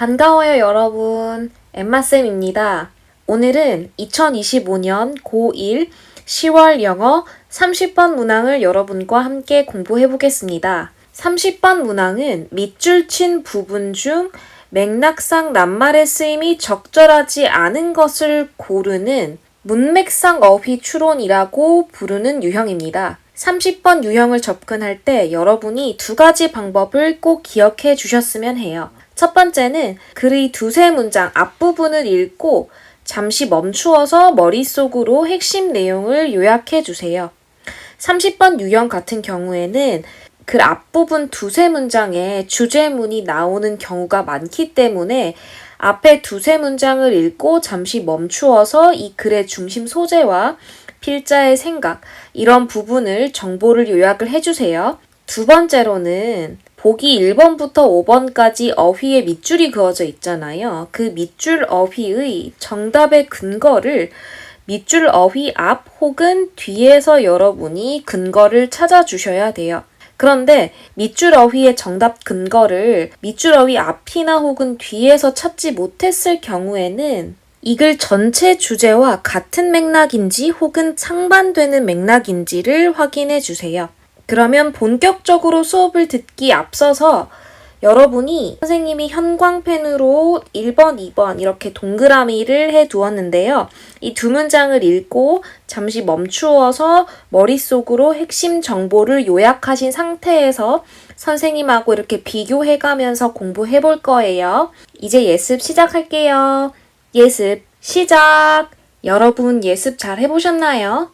반가워요, 여러분. 엠마쌤입니다. 오늘은 2025년 고1 10월 영어 30번 문항을 여러분과 함께 공부해 보겠습니다. 30번 문항은 밑줄 친 부분 중 맥락상 낱말의 쓰임이 적절하지 않은 것을 고르는 문맥상 어휘 추론이라고 부르는 유형입니다. 30번 유형을 접근할 때 여러분이 두 가지 방법을 꼭 기억해 주셨으면 해요. 첫 번째는 글의 두세 문장 앞부분을 읽고 잠시 멈추어서 머릿속으로 핵심 내용을 요약해 주세요. 30번 유형 같은 경우에는 글 앞부분 두세 문장에 주제문이 나오는 경우가 많기 때문에 앞에 두세 문장을 읽고 잠시 멈추어서 이 글의 중심 소재와 필자의 생각, 이런 부분을 정보를 요약을 해주세요. 두 번째로는 보기 1번부터 5번까지 어휘의 밑줄이 그어져 있잖아요. 그 밑줄 어휘의 정답의 근거를 밑줄 어휘 앞 혹은 뒤에서 여러분이 근거를 찾아주셔야 돼요. 그런데 밑줄 어휘의 정답 근거를 밑줄 어휘 앞이나 혹은 뒤에서 찾지 못했을 경우에는 이 글 전체 주제와 같은 맥락인지 혹은 상반되는 맥락인지를 확인해 주세요. 그러면 본격적으로 수업을 듣기 앞서서 여러분이 선생님이 형광펜으로 1번, 2번 이렇게 동그라미를 해 두었는데요. 이 두 문장을 읽고 잠시 멈추어서 머릿속으로 핵심 정보를 요약하신 상태에서 선생님하고 이렇게 비교해 가면서 공부해 볼 거예요. 이제 예습 시작할게요. 예습 시작! 여러분 예습 잘 해보셨나요?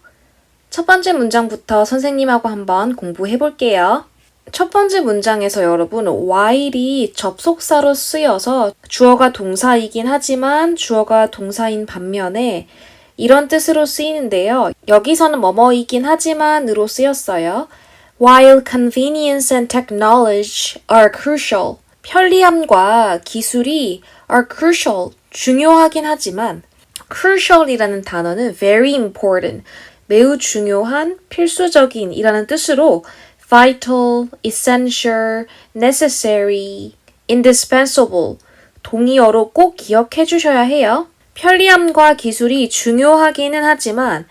첫 번째 문장부터 선생님하고 한번 공부해 볼게요. 첫 번째 문장에서 여러분 while이 접속사로 쓰여서 주어가 동사이긴 하지만 주어가 동사인 반면에 이런 뜻으로 쓰이는데요. 여기서는 뭐뭐이긴 하지만으로 쓰였어요. While convenience and technology are crucial. 편리함과 기술이 are crucial. 중요하긴 하지만 crucial이라는 단어는 very important. 매우 중요한, 필수적인 이라는 뜻으로 vital, essential, necessary, indispensable 동의어로 꼭 기억해 주셔야 해요. 편리함과 기술이 중요하기는 하지만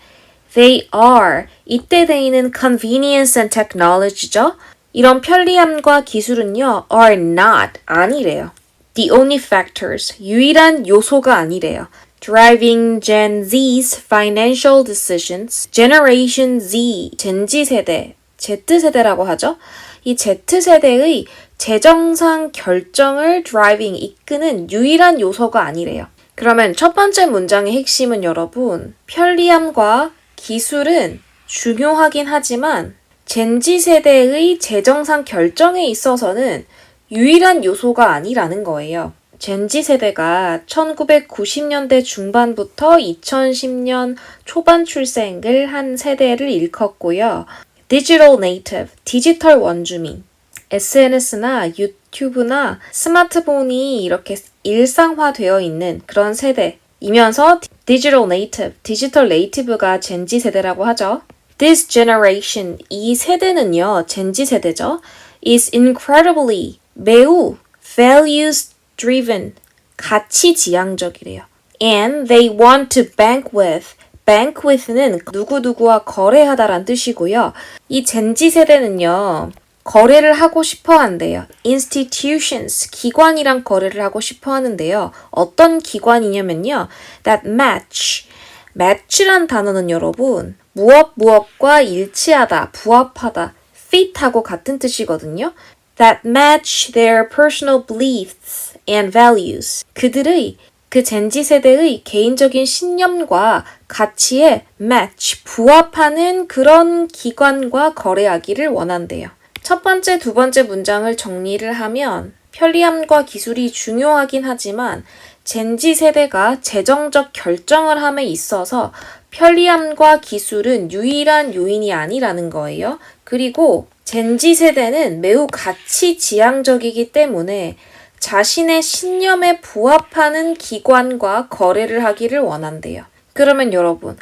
they are, 이때 they는 convenience and technology죠. 이런 편리함과 기술은요 are not, 아니래요. The only factors, 유일한 요소가 아니래요. Driving Gen Z's financial decisions. Generation Z, 젠지 세대, Z세대라고 하죠. 이 Z세대의 재정상 결정을 driving, 이끄는 유일한 요소가 아니래요. 그러면 첫 번째 문장의 핵심은 여러분, 편리함과 기술은 중요하긴 하지만 젠지 세대의 재정상 결정에 있어서는 유일한 요소가 아니라는 거예요. 젠지 세대가 1990년대 중반부터 2010년 초반 출생을 한 세대를 일컫고요. 디지털 네이티브, 디지털 원주민, SNS나 유튜브나 스마트폰이 이렇게 일상화되어 있는 그런 세대이면서 디지털 네이티브, 디지털 네이티브가 젠지 세대라고 하죠. This generation, 이 세대는요, 젠지 세대죠. is incredibly, 매우 values driven, 가치지향적이래요. And they want to bank with. bank with는 누구누구와 거래하다란 뜻이고요. 이 젠지 세대는요. 거래를 하고 싶어 한대요. institutions, 기관이랑 거래를 하고 싶어 하는데요. 어떤 기관이냐면요. that match. match란 단어는 여러분 무엇과 일치하다, 부합하다, fit하고 같은 뜻이거든요. that match their personal beliefs and values. 그들의 그 젠지 세대의 개인적인 신념과 가치에 match, 부합하는 그런 기관과 거래하기를 원한대요. 첫 번째, 두 번째 문장을 정리를 하면 편리함과 기술이 중요하긴 하지만 젠지 세대가 재정적 결정을 함에 있어서 편리함과 기술은 유일한 요인이 아니라는 거예요. 그리고 젠지 세대는 매우 가치지향적이기 때문에 자신의 신념에 부합하는 기관과 거래를 하기를 원한대요. 그러면 여러분,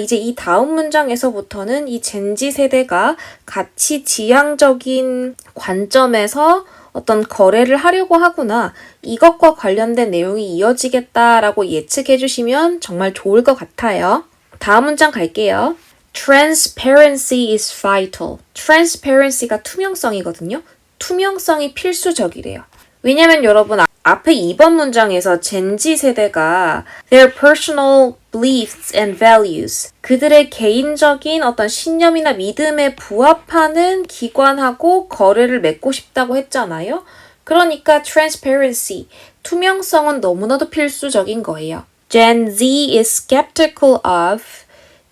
이제 이 다음 문장에서부터는 이 젠지 세대가 가치지향적인 관점에서 어떤 거래를 하려고 하구나. 이것과 관련된 내용이 이어지겠다라고 예측해 주시면 정말 좋을 것 같아요. 다음 문장 갈게요. Transparency is vital. Transparency가 투명성이거든요. 투명성이 필수적이래요. 왜냐면 여러분 앞에 2번 문장에서 젠지 세대가 their personal beliefs and values 그들의 개인적인 어떤 신념이나 믿음에 부합하는 기관하고 거래를 맺고 싶다고 했잖아요. 그러니까 transparency, 투명성은 너무나도 필수적인 거예요. Gen Z is skeptical of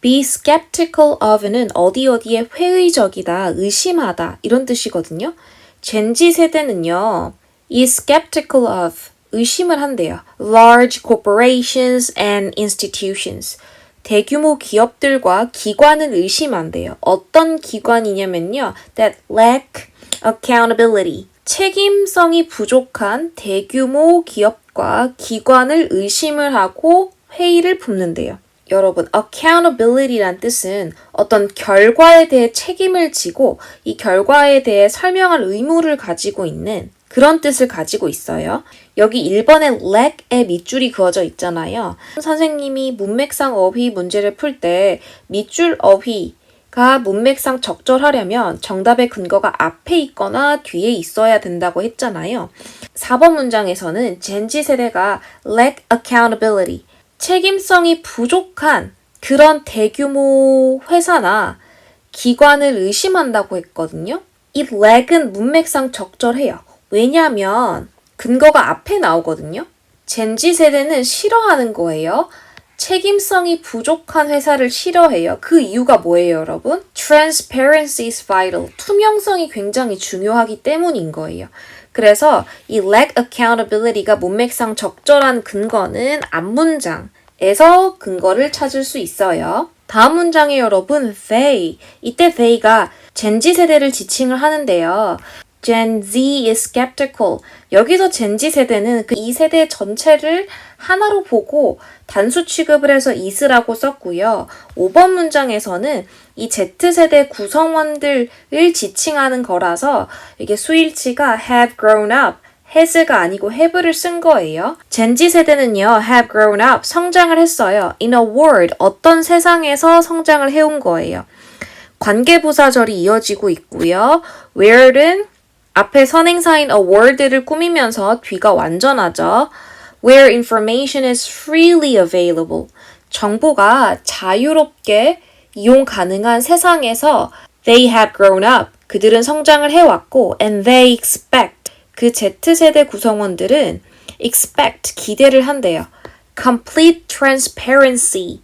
Be skeptical of는 어디에 회의적이다, 의심하다 이런 뜻이거든요. 젠지 세대는요. is skeptical of 의심을 한대요. Large corporations and institutions 대규모 기업들과 기관은 의심한대요. 어떤 기관이냐면요. That lack accountability 책임성이 부족한 대규모 기업과 기관을 의심을 하고 회의를 품는데요. 여러분, accountability란 뜻은 어떤 결과에 대해 책임을 지고 이 결과에 대해 설명할 의무를 가지고 있는 그런 뜻을 가지고 있어요. 여기 1번에 lack에 밑줄이 그어져 있잖아요. 선생님이 문맥상 어휘 문제를 풀 때 밑줄 어휘가 문맥상 적절하려면 정답의 근거가 앞에 있거나 뒤에 있어야 된다고 했잖아요. 4번 문장에서는 젠지 세대가 lack accountability 책임성이 부족한 그런 대규모 회사나 기관을 의심한다고 했거든요. 이 lag은 문맥상 적절해요. 왜냐하면 근거가 앞에 나오거든요. 젠지 세대는 싫어하는 거예요. 책임성이 부족한 회사를 싫어해요. 그 이유가 뭐예요, 여러분? Transparency is vital. 투명성이 굉장히 중요하기 때문인 거예요. 그래서 이 lack accountability가 문맥상 적절한 근거는 앞문장에서 근거를 찾을 수 있어요. 다음 문장에 여러분, they. 이때 they가 젠지 세대를 지칭을 하는데요. Gen Z is skeptical. 여기서 젠지 세대는 그 이 세대 전체를 하나로 보고 단수 취급을 해서 is라고 썼고요. 5번 문장에서는 이 Z세대 구성원들을 지칭하는 거라서 이게 수일치가 have grown up, has가 아니고 have를 쓴 거예요. 젠지 세대는요, have grown up, 성장을 했어요. In a world, 어떤 세상에서 성장을 해온 거예요. 관계부사절이 이어지고 있고요. where는 앞에 선행사인 a word를 꾸미면서 뒤가 완전하죠. Where information is freely available. 정보가 자유롭게 이용 가능한 세상에서 they have grown up. 그들은 성장을 해왔고 and they expect. 그 Z세대 구성원들은 expect, 기대를 한대요. Complete transparency.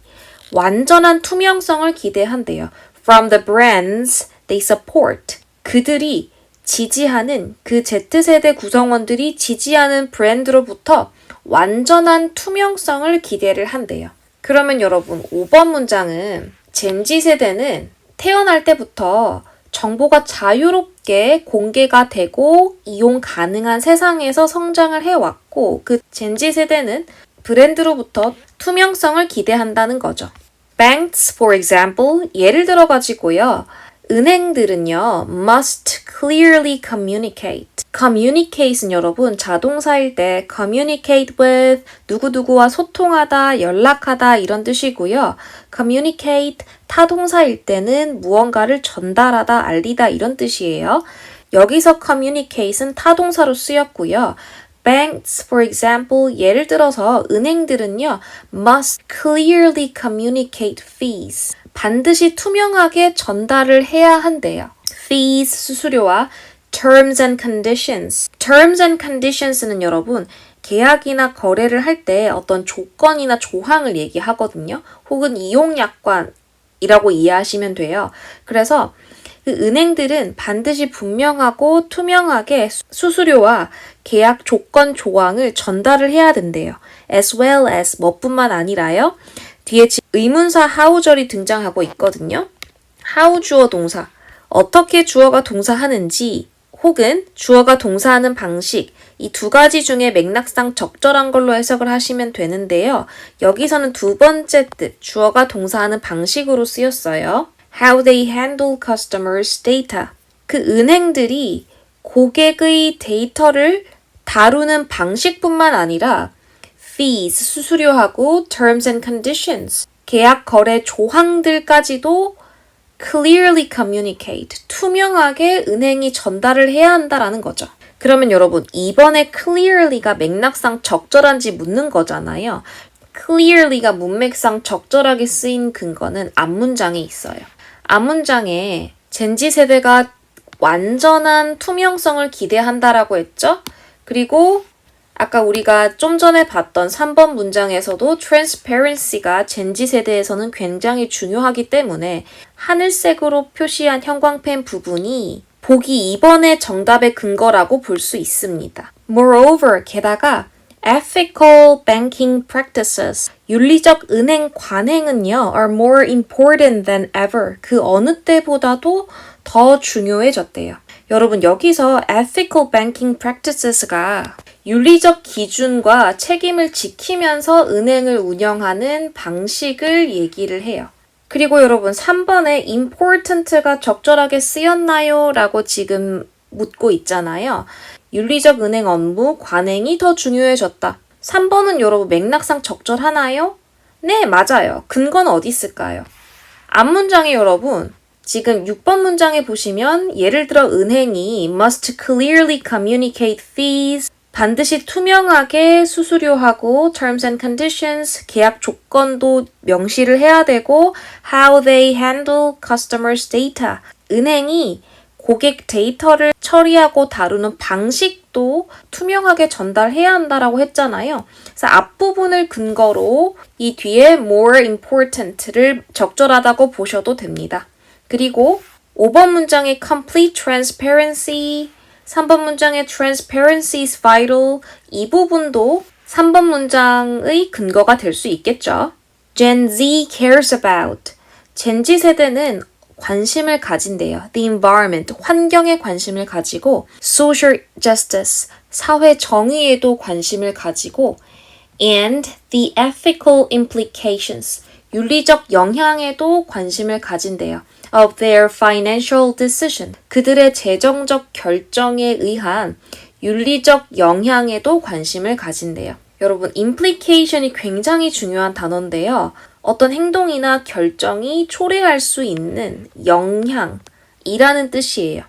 완전한 투명성을 기대한대요. From the brands they support. 그들이 지지하는 그 Z세대 구성원들이 지지하는 브랜드로부터 완전한 투명성을 기대를 한대요. 그러면 여러분 5번 문장은 젠지 세대는 태어날 때부터 정보가 자유롭게 공개가 되고 이용 가능한 세상에서 성장을 해왔고 그 젠지 세대는 브랜드로부터 투명성을 기대한다는 거죠. Banks, for example, 예를 들어 가지고요. 은행들은요, must clearly communicate. communicate은 여러분, 자동사일 때 communicate with, 누구누구와 소통하다, 연락하다 이런 뜻이고요. communicate, 타동사일 때는 무언가를 전달하다, 알리다 이런 뜻이에요. 여기서 communicate은 타동사로 쓰였고요. Banks, for example, 예를 들어서 은행들은요, must clearly communicate fees. 반드시 투명하게 전달을 해야 한대요. Fees, 수수료와 Terms and Conditions. Terms and Conditions는 여러분, 계약이나 거래를 할 때 어떤 조건이나 조항을 얘기하거든요. 혹은 이용약관이라고 이해하시면 돼요. 그래서 그 은행들은 반드시 분명하고 투명하게 수수료와 계약 조건 조항을 전달을 해야 된대요. As well as 뭐뿐만 아니라요. 뒤에 의문사 how절이 등장하고 있거든요. how 주어 동사, 어떻게 주어가 동사하는지 혹은 주어가 동사하는 방식 이 두 가지 중에 맥락상 적절한 걸로 해석을 하시면 되는데요. 여기서는 두 번째 뜻, 주어가 동사하는 방식으로 쓰였어요. How they handle customers' data. 그 은행들이 고객의 데이터를 다루는 방식뿐만 아니라 fees, 수수료하고 terms and conditions, 계약 거래 조항들까지도 clearly communicate, 투명하게 은행이 전달을 해야 한다라는 거죠. 그러면 여러분, 이번에 clearly가 맥락상 적절한지 묻는 거잖아요. clearly가 문맥상 적절하게 쓰인 근거는 앞문장에 있어요. 앞문장에 젠지 세대가 완전한 투명성을 기대한다라고 했죠? 그리고 아까 우리가 좀 전에 봤던 3번 문장에서도 transparency가 젠지 세대에서는 굉장히 중요하기 때문에 하늘색으로 표시한 형광펜 부분이 보기 2번의 정답의 근거라고 볼 수 있습니다. Moreover, 게다가 ethical banking practices, 윤리적 은행 관행은요, are more important than ever. 그 어느 때보다도 더 중요해졌대요. 여러분, 여기서 ethical banking practices가 윤리적 기준과 책임을 지키면서 은행을 운영하는 방식을 얘기를 해요. 그리고 여러분 3번에 important가 적절하게 쓰였나요? 라고 지금 묻고 있잖아요. 윤리적 은행 업무, 관행이 더 중요해졌다. 3번은 여러분 맥락상 적절하나요? 네, 맞아요. 근거는 어디 있을까요? 앞문장에 여러분 지금 6번 문장에 보시면 예를 들어 은행이 must clearly communicate fees, 반드시 투명하게 수수료하고 terms and conditions, 계약 조건도 명시를 해야 되고 how they handle customers' data, 은행이 고객 데이터를 처리하고 다루는 방식도 투명하게 전달해야 한다라고 했잖아요. 그래서 앞부분을 근거로 이 뒤에 more important를 적절하다고 보셔도 됩니다. 그리고 5번 문장의 complete transparency, 3번 문장의 transparency is vital, 이 부분도 3번 문장의 근거가 될 수 있겠죠. Gen Z cares about, 젠지 세대는 관심을 가진대요. The environment, 환경에 관심을 가지고 social justice, 사회 정의에도 관심을 가지고 and the ethical implications, 윤리적 영향에도 관심을 가진대요. Of their financial decision, 그들의 재정적 결정에 의한 윤리적 영향에도 관심을 가진대요. 여러분, implication이 굉장히 중요한 단어인데요. 어떤 행동이나 결정이 초래할 수 있는 영향이라는 뜻이에요.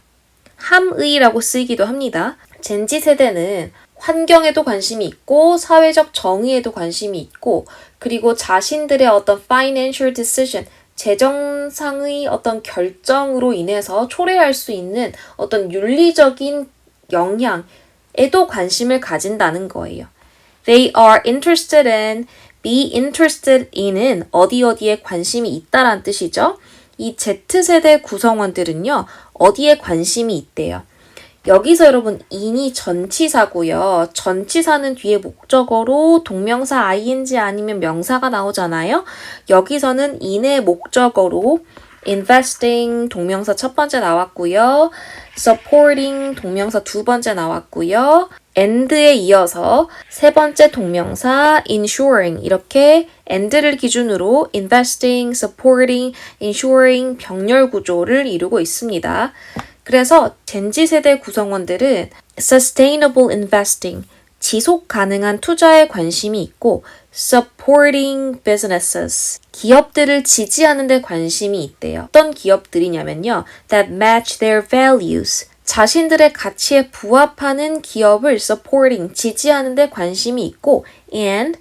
함의라고 쓰이기도 합니다. 젠지 세대는 환경에도 관심이 있고 사회적 정의에도 관심이 있고 그리고 자신들의 어떤 financial decision, 재정상의 어떤 결정으로 인해서 초래할 수 있는 어떤 윤리적인 영향에도 관심을 가진다는 거예요. They are interested in, be interested in은 어디에 관심이 있다란 뜻이죠. 이 Z세대 구성원들은요, 어디에 관심이 있대요. 여기서 여러분 in이 전치사고요. 전치사는 뒤에 목적어로 동명사 ing 아니면 명사가 나오잖아요. 여기서는 in의 목적어로 investing 동명사 첫 번째 나왔고요. supporting 동명사 두 번째 나왔고요. and에 이어서 세 번째 동명사 ensuring 이렇게 and를 기준으로 investing, supporting, ensuring 병렬 구조를 이루고 있습니다. 그래서 젠지 세대 구성원들은 sustainable investing, 지속 가능한 투자에 관심이 있고 supporting businesses, 기업들을 지지하는 데 관심이 있대요. 어떤 기업들이냐면요. that match their values, 자신들의 가치에 부합하는 기업을 supporting, 지지하는 데 관심이 있고 and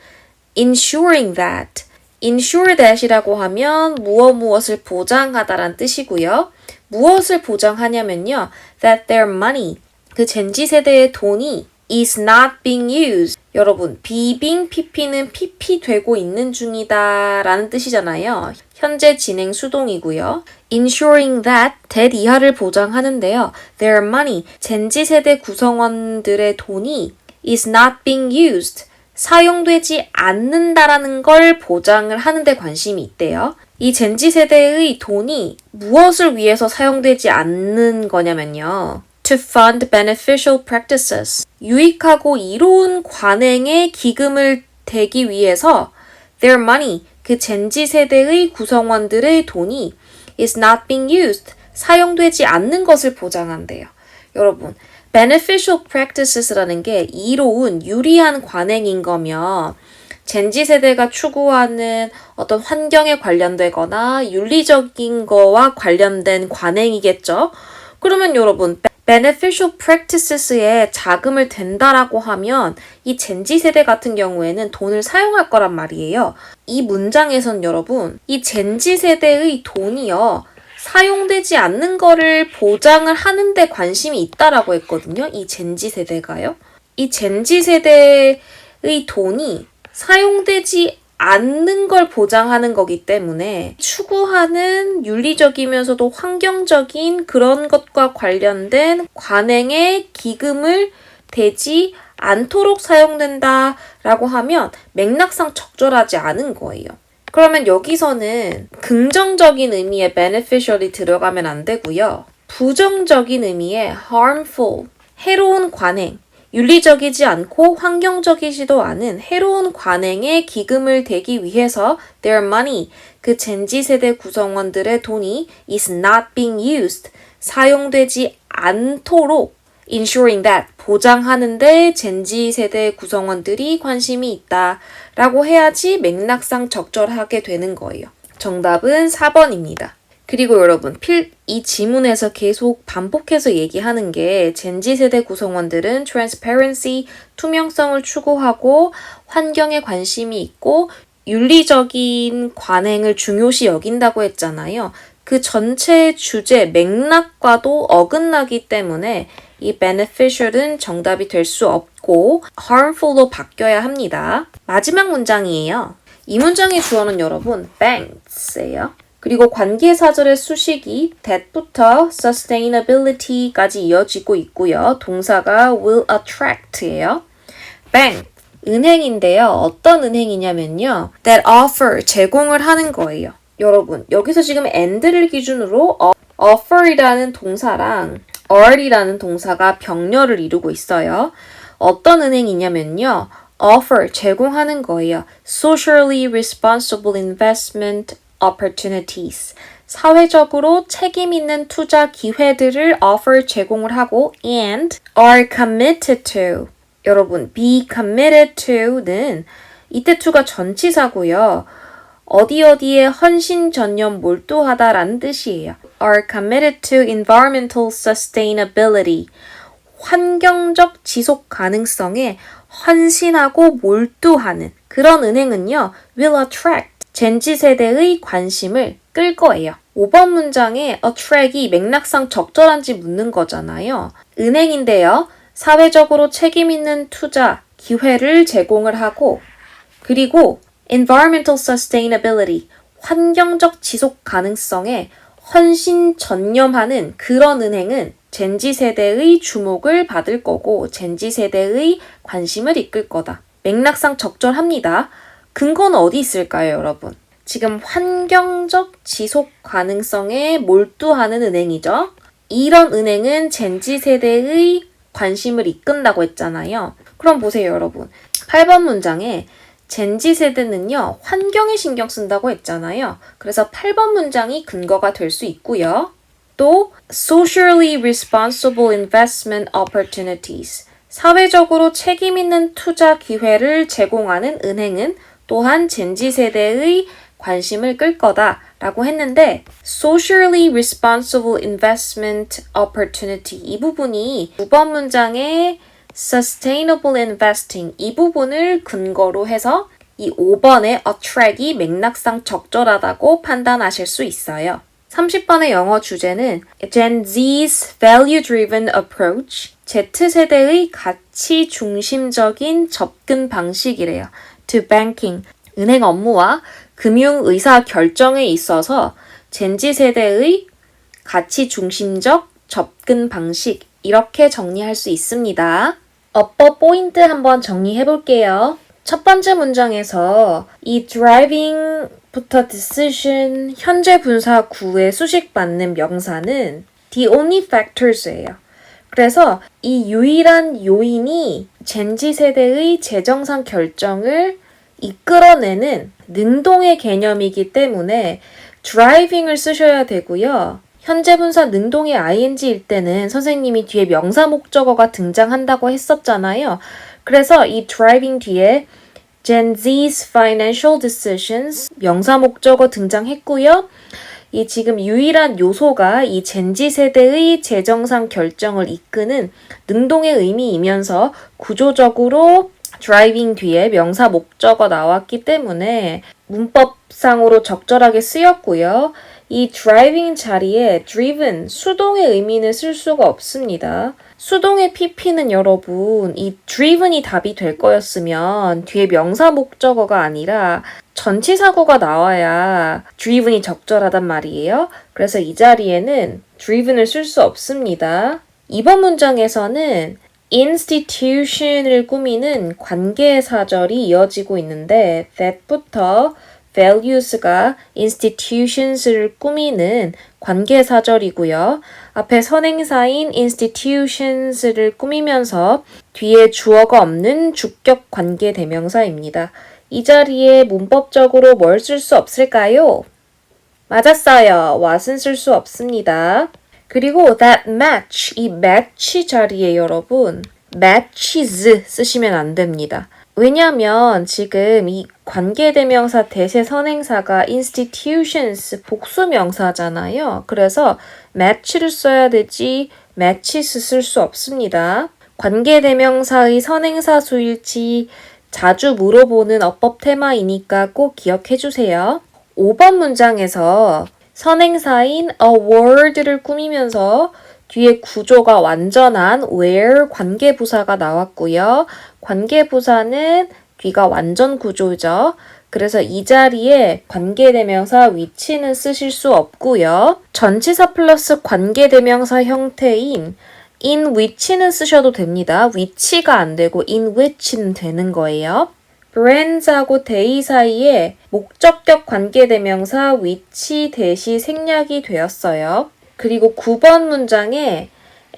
ensuring that, ensure that이라고 하면 무엇을 보장하다란 뜻이고요. 무엇을 보장하냐면요. that their money, 그 젠지 세대의 돈이 is not being used. 여러분, being pp는 pp 되고 있는 중이다 라는 뜻이잖아요. 현재 진행 수동이고요. ensuring that, that 이하를 보장하는데요. their money, 젠지 세대 구성원들의 돈이 is not being used. 사용되지 않는다라는 걸 보장을 하는 데 관심이 있대요. 이 젠지 세대의 돈이 무엇을 위해서 사용되지 않는 거냐면요. To fund beneficial practices. 유익하고 이로운 관행에 기금을 대기 위해서 their money, 그 젠지 세대의 구성원들의 돈이 is not being used. 사용되지 않는 것을 보장한대요. 여러분, beneficial practices라는 게 이로운 유리한 관행인 거면 젠지 세대가 추구하는 어떤 환경에 관련되거나 윤리적인 거와 관련된 관행이겠죠. 그러면 여러분 beneficial practices에 자금을 댄다라고 하면 이 젠지 세대 같은 경우에는 돈을 사용할 거란 말이에요. 이 문장에선 여러분 이 젠지 세대의 돈이요. 사용되지 않는 거를 보장을 하는데 관심이 있다라고 했거든요. 이 젠지 세대가요. 이 젠지 세대의 돈이 사용되지 않는 걸 보장하는 거기 때문에 추구하는 윤리적이면서도 환경적인 그런 것과 관련된 관행에 기금을 대지 않도록 사용된다라고 하면 맥락상 적절하지 않은 거예요. 그러면 여기서는 긍정적인 의미의 beneficial이 들어가면 안 되고요. 부정적인 의미의 harmful, 해로운 관행, 윤리적이지 않고 환경적이지도 않은 해로운 관행에 기금을 대기 위해서 their money, 그 젠지 세대 구성원들의 돈이 is not being used, 사용되지 않도록 ensuring that, 보장하는데 젠지 세대 구성원들이 관심이 있다라고 해야지 맥락상 적절하게 되는 거예요. 정답은 4번입니다. 그리고 여러분, 이 지문에서 계속 반복해서 얘기하는 게 젠지 세대 구성원들은 transparency, 투명성을 추구하고 환경에 관심이 있고 윤리적인 관행을 중요시 여긴다고 했잖아요. 그 전체 주제, 맥락과도 어긋나기 때문에 이 beneficial은 정답이 될 수 없고 harmful로 바뀌어야 합니다. 마지막 문장이에요. 이 문장의 주어는 여러분 banks예요. 그리고 관계사절의 수식이 that부터 sustainability까지 이어지고 있고요. 동사가 will attract예요. bank, 은행인데요. 어떤 은행이냐면요. that offer, 제공을 하는 거예요. 여러분, 여기서 지금 and를 기준으로 offer이라는 동사랑 are이라는 동사가 병렬을 이루고 있어요. 어떤 은행이냐면요. offer, 제공하는 거예요. socially responsible investment opportunities. 사회적으로 책임 있는 투자 기회들을 offer, 제공을 하고 and are committed to. 여러분, be committed to는 이때 to가 전치사고요. 어디에 헌신전념 몰두하다라는 뜻이에요. are committed to environmental sustainability. 환경적 지속 가능성에 헌신하고 몰두하는 그런 은행은요. will attract. 젠지 세대의 관심을 끌 거예요. 5번 문장에 attract이 맥락상 적절한지 묻는 거잖아요. 은행인데요. 사회적으로 책임 있는 투자, 기회를 제공을 하고 그리고 environmental sustainability, 환경적 지속 가능성에 헌신 전념하는 그런 은행은 젠지 세대의 주목을 받을 거고 젠지 세대의 관심을 이끌 거다. 맥락상 적절합니다. 근거는 어디 있을까요, 여러분? 지금 환경적 지속 가능성에 몰두하는 은행이죠. 이런 은행은 젠지 세대의 관심을 이끈다고 했잖아요. 그럼 보세요, 여러분. 8번 문장에 젠지 세대는요, 환경에 신경 쓴다고 했잖아요. 그래서 8번 문장이 근거가 될 수 있고요. 또 socially responsible investment opportunities. 사회적으로 책임 있는 투자 기회를 제공하는 은행은 또한 젠지 세대의 관심을 끌 거다라고 했는데 socially responsible investment opportunity 이 부분이 9번 문장의 sustainable investing 이 부분을 근거로 해서 이 5번의 attract이 맥락상 적절하다고 판단하실 수 있어요. 30번의 영어 주제는 Gen Z's value-driven approach Z세대의 가치 중심적인 접근 방식이래요. to banking, 은행 업무와 금융 의사 결정에 있어서 젠지 세대의 가치 중심적 접근 방식 이렇게 정리할 수 있습니다. 어법 포인트 한번 정리해 볼게요. 첫 번째 문장에서 이 driving부터 decision, 현재 분사 구에 수식받는 명사는 the only factors예요. 그래서 이 유일한 요인이 젠지 세대의 재정상 결정을 이끌어내는 능동의 개념이기 때문에 driving을 쓰셔야 되고요. 현재 분사 능동의 ing일 때는 선생님이 뒤에 명사 목적어가 등장한다고 했었잖아요. 그래서 이 driving 뒤에 Gen Z's financial decisions 명사 목적어 등장했고요. 이 지금 유일한 요소가 이 젠지 세대의 재정상 결정을 이끄는 능동의 의미이면서 구조적으로 driving 뒤에 명사 목적어 나왔기 때문에 문법상으로 적절하게 쓰였고요. 이 driving 자리에 driven, 수동의 의미는 쓸 수가 없습니다. 수동의 PP는 여러분 이 driven이 답이 될 거였으면 뒤에 명사 목적어가 아니라 전치사구가 나와야 driven이 적절하단 말이에요. 그래서 이 자리에는 driven을 쓸 수 없습니다. 이번 문장에서는 institution을 꾸미는 관계사절이 이어지고 있는데 that부터 values가 institutions를 꾸미는 관계사절이고요. 앞에 선행사인 institutions를 꾸미면서 뒤에 주어가 없는 주격 관계대명사입니다. 이 자리에 문법적으로 뭘 쓸 수 없을까요? 맞았어요. what은 쓸 수 없습니다. 그리고 that match, 이 match 자리에 여러분 matches 쓰시면 안 됩니다. 왜냐하면 지금 이 관계대명사 대세 선행사가 institutions 복수명사잖아요. 그래서 match를 써야 되지 matches 쓸 수 없습니다. 관계대명사의 선행사 수일치 자주 물어보는 어법 테마이니까 꼭 기억해 주세요. 5번 문장에서 선행사인 award를 꾸미면서 뒤에 구조가 완전한 where 관계부사가 나왔고요. 관계부사는 뒤가 완전 구조죠. 그래서 이 자리에 관계대명사 which는 쓰실 수 없고요. 전치사 플러스 관계대명사 형태인 in which는 쓰셔도 됩니다. which가 안 되고 in which는 되는 거예요. brands하고 they 사이에 목적격 관계대명사 which 대시 생략이 되었어요. 그리고 9번 문장에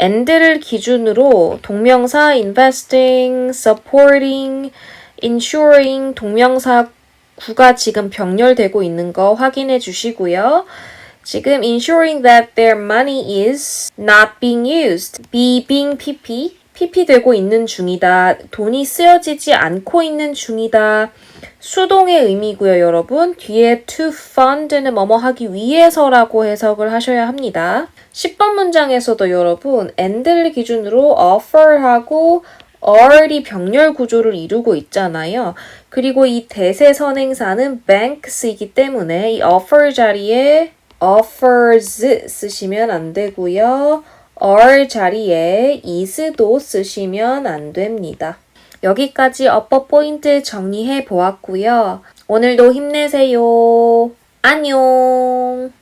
and를 기준으로 동명사 investing, supporting, insuring 동명사 구가 지금 병렬되고 있는 거 확인해 주시고요. 지금 ensuring that their money is not being used. be being PP 되고 있는 중이다. 돈이 쓰여지지 않고 있는 중이다. 수동의 의미고요, 여러분. 뒤에 to fund는 뭐뭐 하기 위해서라고 해석을 하셔야 합니다. 10번 문장에서도 여러분 and를 기준으로 offer하고 are이 병렬 구조를 이루고 있잖아요. 그리고 이 대세 선행사는 banks이기 때문에 이 offer 자리에 offers 쓰시면 안 되고요. are 자리에 is도 쓰시면 안 됩니다. 여기까지 어법 포인트 정리해 보았고요. 오늘도 힘내세요. 안녕.